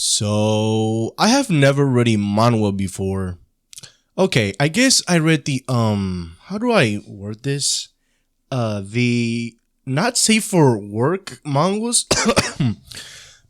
So, I have never read a manhwa before. Okay, I guess I read the, how do I word this? The not safe for work manhwas.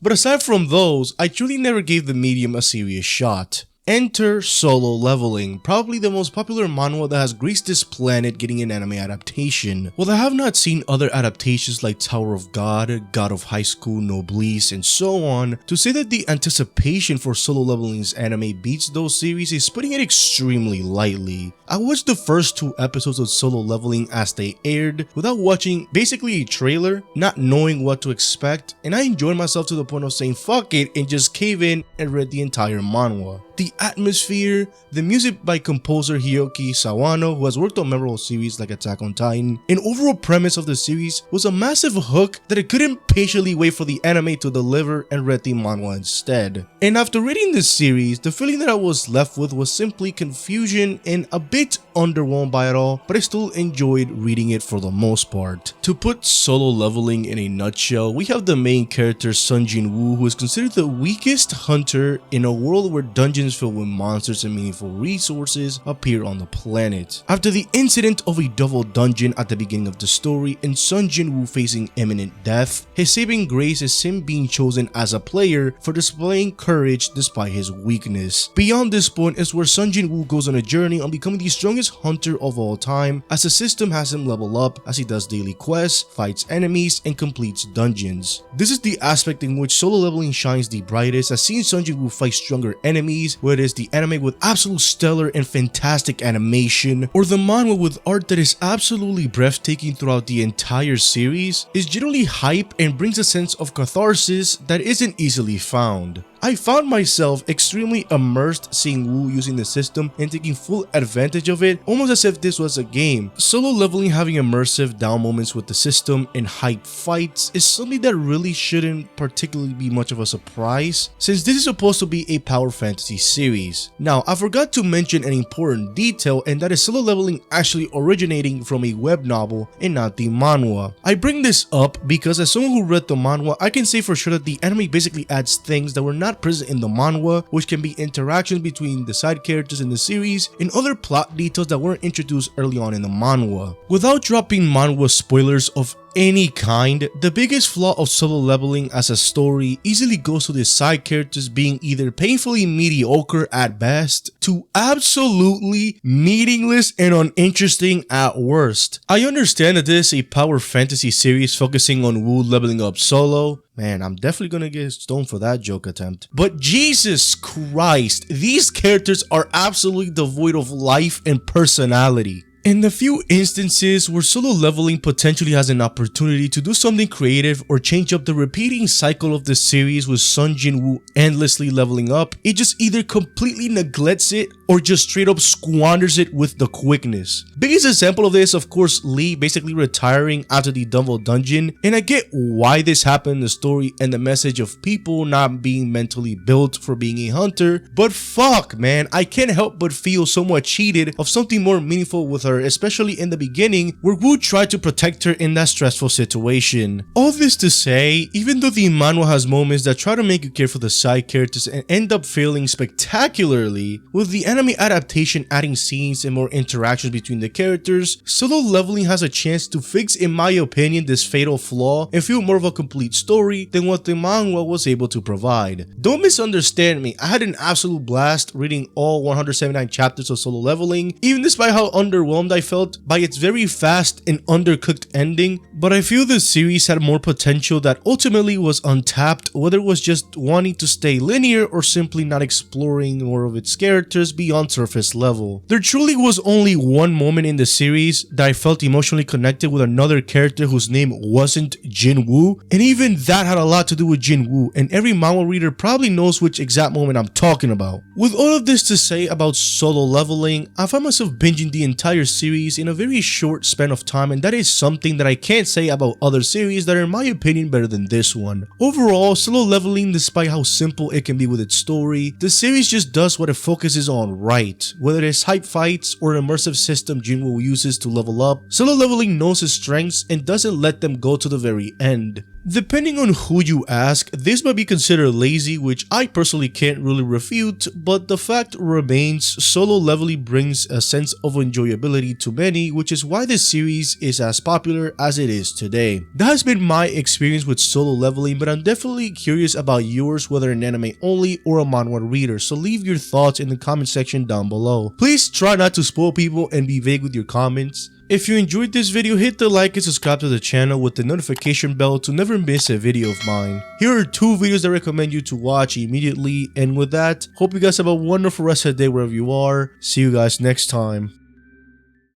But aside from those, I truly never gave the medium a serious shot. Enter Solo Leveling, probably the most popular manhwa that has graced this planet getting an anime adaptation. While I have not seen other adaptations like Tower of God, God of High School, Noblesse, and so on, to say that the anticipation for Solo Leveling's anime beats those series is putting it extremely lightly. I watched the first 2 episodes of Solo Leveling as they aired without watching basically a trailer, not knowing what to expect, and I enjoyed myself to the point of saying fuck it and just cave in and read the entire manhwa. The atmosphere, the music by composer Hiroki Sawano, who has worked on memorable series like Attack on Titan, and overall premise of the series was a massive hook that I couldn't patiently wait for the anime to deliver and read the manhwa instead. And after reading this series, the feeling that I was left with was simply confusion and a bit underwhelmed by it all, but I still enjoyed reading it for the most part. To put Solo Leveling in a nutshell, we have the main character Sun Jin-woo, who is considered the weakest hunter in a world where dungeons filled with monsters and meaningful resources appear on the planet. After the incident of a double dungeon at the beginning of the story and Sun Jin-woo facing imminent death, his saving grace is him being chosen as a player for displaying courage despite his weakness. Beyond this point is where Sun Jin-woo goes on a journey on becoming the strongest hunter of all time, as the system has him level up as he does daily quests, fights enemies, and completes dungeons. This is the aspect in which Solo Leveling shines the brightest, as seeing Sun Jin-woo fight stronger enemies, whether it is the anime with absolute stellar and fantastic animation, or the manhwa with art that is absolutely breathtaking throughout the entire series, is generally hype and brings a sense of catharsis that isn't easily found. I found myself extremely immersed seeing Woo using the system and taking full advantage of it, almost as if this was a game. Solo Leveling having immersive down moments with the system and hype fights is something that really shouldn't particularly be much of a surprise, since this is supposed to be a power fantasy series. Now, I forgot to mention an important detail, and that is Solo Leveling actually originating from a web novel and not the manhwa. I bring this up because as someone who read the manhwa, I can say for sure that the anime basically adds things that were not present in the manhwa, which can be interactions between the side characters in the series and other plot details that weren't introduced early on in the manhwa. Without dropping manhwa spoilers of any kind, the biggest flaw of Solo Leveling as a story easily goes to the side characters being either painfully mediocre at best to absolutely meaningless and uninteresting at worst. I understand that this is a power fantasy series focusing on Woo leveling up solo. Man, I'm definitely gonna get stoned for that joke attempt. But Jesus Christ, these characters are absolutely devoid of life and personality. In the few instances where Solo Leveling potentially has an opportunity to do something creative or change up the repeating cycle of the series with Sun Jin-woo endlessly leveling up, it just either completely neglects it or just straight up squanders it with the quickness. Biggest example of this, of course, Lee basically retiring after the double dungeon, and I get why this happened in the story and the message of people not being mentally built for being a hunter, but fuck man, I can't help but feel somewhat cheated of something more meaningful with her, especially in the beginning where Woo tried to protect her in that stressful situation. All this to say, even though the manhwa has moments that try to make you care for the side characters and end up failing spectacularly, with the anime adaptation adding scenes and more interactions between the characters, Solo Leveling has a chance to fix, in my opinion, this fatal flaw and feel more of a complete story than what the manhwa was able to provide. Don't misunderstand me, I had an absolute blast reading all 179 chapters of Solo Leveling, even despite how underwhelmed I felt by its very fast and undercooked ending, but I feel the series had more potential that ultimately was untapped, whether it was just wanting to stay linear or simply not exploring more of its characters beyond surface level. There truly was only one moment in the series that I felt emotionally connected with another character whose name wasn't Jin-woo, and even that had a lot to do with Jin-woo, and every manhwa reader probably knows which exact moment I'm talking about. With all of this to say about Solo Leveling, I found myself binging the entire series in a very short span of time, and that is something that I can't say about other series that are in my opinion better than this one. Overall, Solo Leveling, despite how simple it can be with its story, the series just does what it focuses on right. Whether it's hype fights or an immersive system Jinwoo uses to level up, Solo Leveling knows his strengths and doesn't let them go to the very end. Depending on who you ask, this might be considered lazy, which I personally can't really refute, but the fact remains Solo Leveling brings a sense of enjoyability to many, which is why this series is as popular as it is today. That has been my experience with Solo Leveling, but I'm definitely curious about yours, whether an anime only or a manhwa reader, so leave your thoughts in the comment section down below. Please try not to spoil people and be vague with your comments. If you enjoyed this video, hit the like and subscribe to the channel with the notification bell to never miss a video of mine. Here are 2 videos I recommend you to watch immediately, and with that, hope you guys have a wonderful rest of the day wherever you are. See you guys next time.